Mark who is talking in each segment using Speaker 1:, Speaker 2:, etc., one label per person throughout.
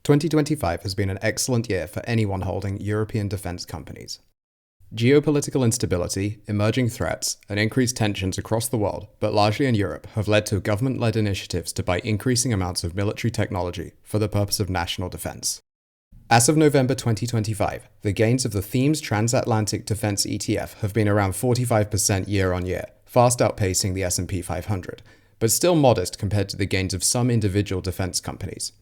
Speaker 1: 2025 has been an excellent year for anyone holding European defense companies. Geopolitical instability, emerging threats, and increased tensions across the world, but largely in Europe, have led to government-led initiatives to buy increasing amounts of military technology for the purpose of national defense. As of November 2025, the gains of the Themes Transatlantic Defense ETF have been around 45% year-on-year, fast outpacing the S&P 500, but still modest compared to the gains of some individual defense companies.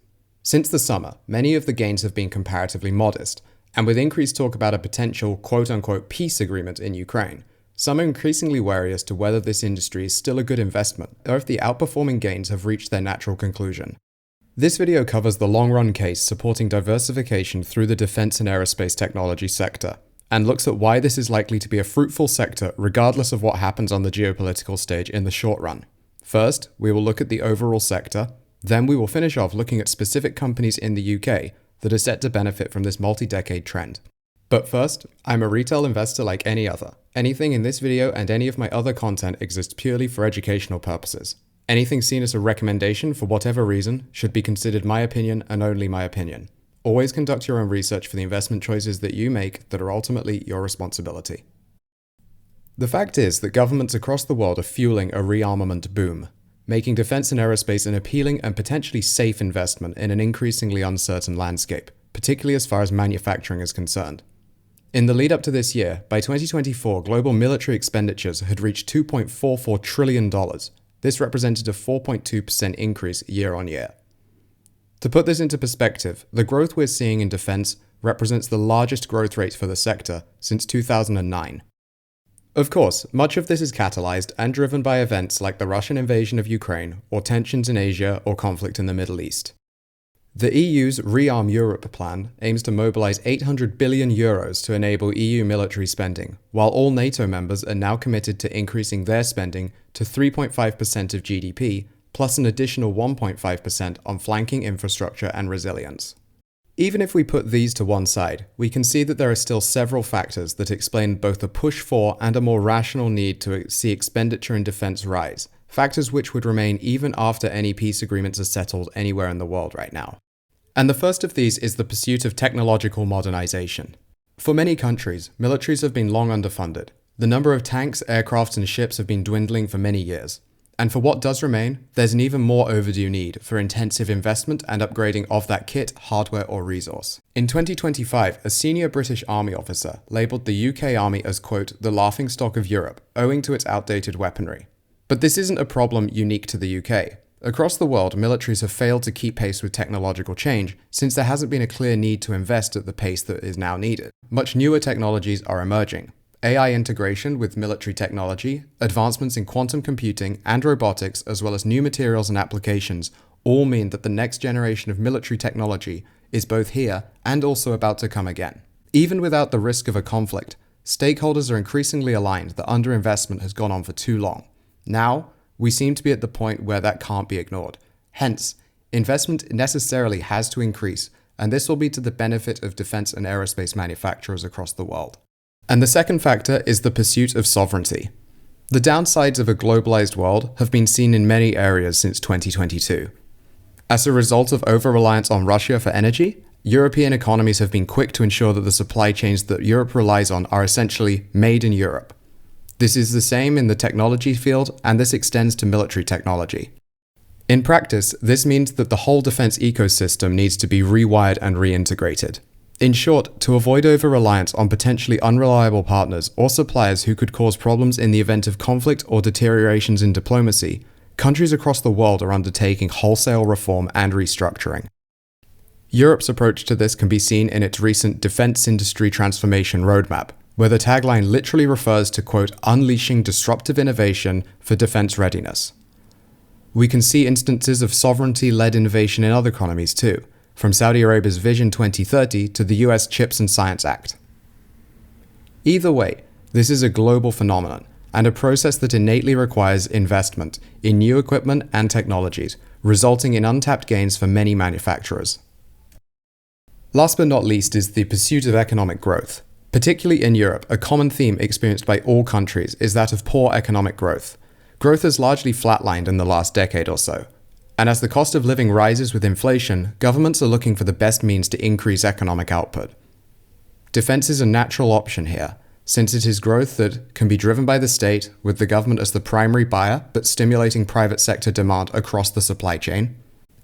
Speaker 1: Since the summer, many of the gains have been comparatively modest, and with increased talk about a potential quote-unquote peace agreement in Ukraine, some are increasingly wary as to whether this industry is still a good investment or if the outperforming gains have reached their natural conclusion. This video covers the long-run case supporting diversification through the defense and aerospace technology sector, and looks at why this is likely to be a fruitful sector regardless of what happens on the geopolitical stage in the short run. First, we will look at the overall sector. Then we will finish off looking at specific companies in the UK that are set to benefit from this multi-decade trend. But first, I'm a retail investor like any other. Anything in this video and any of my other content exists purely for educational purposes. Anything seen as a recommendation for whatever reason should be considered my opinion and only my opinion. Always conduct your own research for the investment choices that you make that are ultimately your responsibility. The fact is that governments across the world are fueling a rearmament boom, making defense and aerospace an appealing and potentially safe investment in an increasingly uncertain landscape, particularly as far as manufacturing is concerned. In the lead up to this year, by 2024, global military expenditures had reached $2.44 trillion. This represented a 4.2% increase year on year. To put this into perspective, the growth we're seeing in defense represents the largest growth rate for the sector since 2009. Of course, much of this is catalyzed and driven by events like the Russian invasion of Ukraine, or tensions in Asia, or conflict in the Middle East. The EU's Rearm Europe plan aims to mobilize €800 billion to enable EU military spending, while all NATO members are now committed to increasing their spending to 3.5% of GDP, plus an additional 1.5% on flanking infrastructure and resilience. Even if we put these to one side, we can see that there are still several factors that explain both the push for and a more rational need to see expenditure in defense rise, factors which would remain even after any peace agreements are settled anywhere in the world right now. And the first of these is the pursuit of technological modernization. For many countries, militaries have been long underfunded. The number of tanks, aircraft, and ships have been dwindling for many years. And for what does remain, there's an even more overdue need for intensive investment and upgrading of that kit, hardware, or resource. In 2025, a senior British Army officer labelled the UK Army as, quote, the laughingstock of Europe, owing to its outdated weaponry. But this isn't a problem unique to the UK. Across the world, militaries have failed to keep pace with technological change since there hasn't been a clear need to invest at the pace that is now needed. Much newer technologies are emerging. AI integration with military technology, advancements in quantum computing and robotics, as well as new materials and applications, all mean that the next generation of military technology is both here and also about to come again. Even without the risk of a conflict, stakeholders are increasingly aligned that underinvestment has gone on for too long. Now, we seem to be at the point where that can't be ignored. Hence, investment necessarily has to increase, and this will be to the benefit of defense and aerospace manufacturers across the world. And the second factor is the pursuit of sovereignty. The downsides of a globalized world have been seen in many areas since 2022. As a result of over-reliance on Russia for energy, European economies have been quick to ensure that the supply chains that Europe relies on are essentially made in Europe. This is the same in the technology field, and this extends to military technology. In practice, this means that the whole defense ecosystem needs to be rewired and reintegrated. In short, to avoid over-reliance on potentially unreliable partners or suppliers who could cause problems in the event of conflict or deteriorations in diplomacy, countries across the world are undertaking wholesale reform and restructuring. Europe's approach to this can be seen in its recent Defense Industry Transformation Roadmap, where the tagline literally refers to, quote, unleashing disruptive innovation for defense readiness. We can see instances of sovereignty-led innovation in other economies too, from Saudi Arabia's Vision 2030 to the US Chips and Science Act. Either way, this is a global phenomenon, and a process that innately requires investment in new equipment and technologies, resulting in untapped gains for many manufacturers. Last but not least is the pursuit of economic growth. Particularly in Europe, a common theme experienced by all countries is that of poor economic growth. Growth has largely flatlined in the last decade or so. And as the cost of living rises with inflation, governments are looking for the best means to increase economic output. Defense is a natural option here, since it is growth that can be driven by the state, with the government as the primary buyer, but stimulating private sector demand across the supply chain.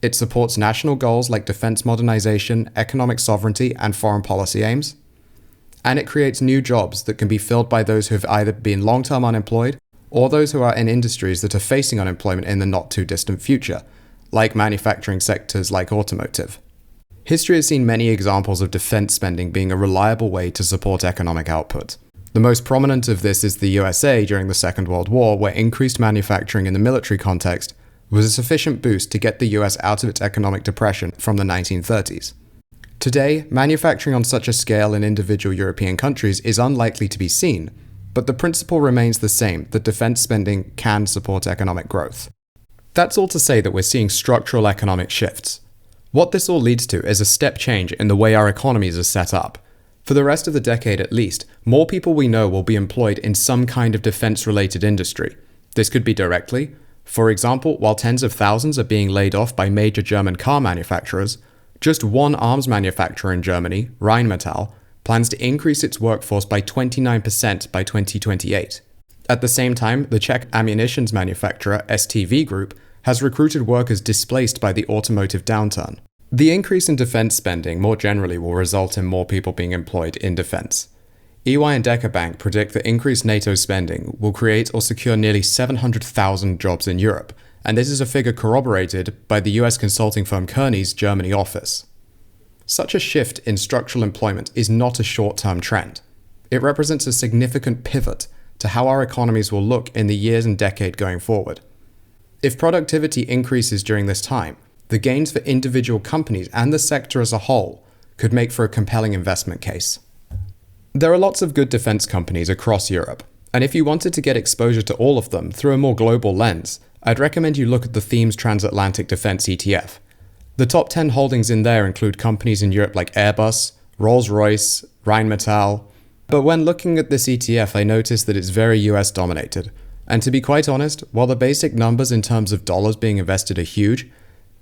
Speaker 1: It supports national goals like defense modernization, economic sovereignty, and foreign policy aims. And it creates new jobs that can be filled by those who have either been long-term unemployed or those who are in industries that are facing unemployment in the not-too-distant future, like manufacturing sectors like automotive. History has seen many examples of defense spending being a reliable way to support economic output. The most prominent of this is the USA during the Second World War, where increased manufacturing in the military context was a sufficient boost to get the US out of its economic depression from the 1930s. Today, manufacturing on such a scale in individual European countries is unlikely to be seen, but the principle remains the same, that defense spending can support economic growth. That's all to say that we're seeing structural economic shifts. What this all leads to is a step change in the way our economies are set up. For the rest of the decade at least, more people we know will be employed in some kind of defense-related industry. This could be directly. For example, while tens of thousands are being laid off by major German car manufacturers, just one arms manufacturer in Germany, Rheinmetall, plans to increase its workforce by 29% by 2028. At the same time, the Czech ammunitions manufacturer STV Group has recruited workers displaced by the automotive downturn. The increase in defense spending more generally will result in more people being employed in defense. EY and Decker Bank predict that increased NATO spending will create or secure nearly 700,000 jobs in Europe, and this is a figure corroborated by the US consulting firm Kearney's Germany office. Such a shift in structural employment is not a short-term trend. It represents a significant pivot to how our economies will look in the years and decade going forward. If productivity increases during this time, the gains for individual companies and the sector as a whole could make for a compelling investment case. There are lots of good defense companies across Europe, and if you wanted to get exposure to all of them through a more global lens, I'd recommend you look at the Themes Transatlantic Defense ETF. The top 10 holdings in there include companies in Europe like Airbus, Rolls-Royce, Rheinmetall. But when looking at this ETF, I noticed that it's very US dominated. And to be quite honest, while the basic numbers in terms of dollars being invested are huge,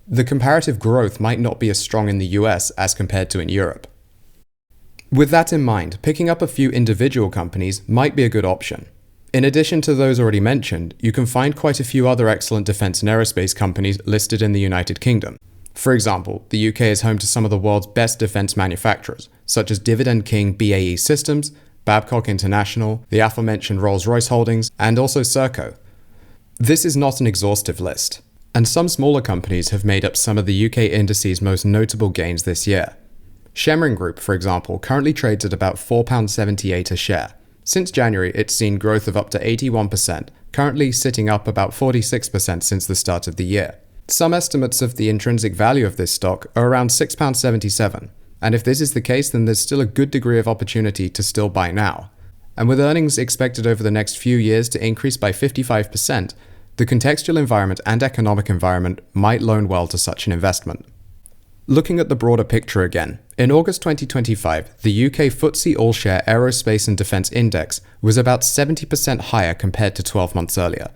Speaker 1: the comparative growth might not be as strong in the US as compared to in Europe. With that in mind, picking up a few individual companies might be a good option. In addition to those already mentioned, you can find quite a few other excellent defense and aerospace companies listed in the United Kingdom. For example, the UK is home to some of the world's best defense manufacturers, such as Dividend King BAE Systems, Babcock International, the aforementioned Rolls-Royce Holdings, and also Serco. This is not an exhaustive list, and some smaller companies have made up some of the UK indices' most notable gains this year. Shemring Group, for example, currently trades at about £4.78 a share. Since January, it's seen growth of up to 81%, currently sitting up about 46% since the start of the year. Some estimates of the intrinsic value of this stock are around £6.77, and if this is the case, then there's still a good degree of opportunity to still buy now. And with earnings expected over the next few years to increase by 55%, the contextual environment and economic environment might loan well to such an investment. Looking at the broader picture again, in August 2025, the UK FTSE All-Share Aerospace and Defence Index was about 70% higher compared to 12 months earlier.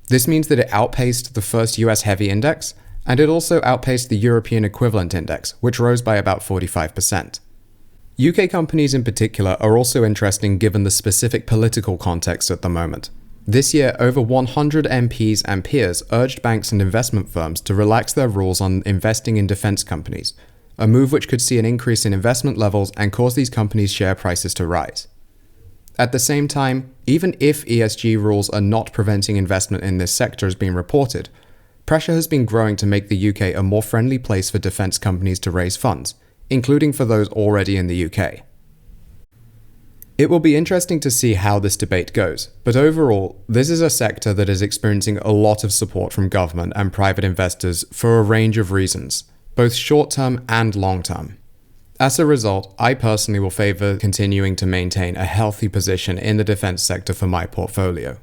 Speaker 1: This means that it outpaced the first US heavy index, and it also outpaced the European equivalent index, which rose by about 45%. UK companies in particular are also interesting given the specific political context at the moment. This year, over 100 MPs and peers urged banks and investment firms to relax their rules on investing in defense companies, a move which could see an increase in investment levels and cause these companies' share prices to rise. At the same time, even if ESG rules are not preventing investment in this sector as being reported, pressure has been growing to make the UK a more friendly place for defense companies to raise funds, including for those already in the UK. It will be interesting to see how this debate goes, but overall, this is a sector that is experiencing a lot of support from government and private investors for a range of reasons, both short-term and long-term. As a result, I personally will favour continuing to maintain a healthy position in the defense sector for my portfolio.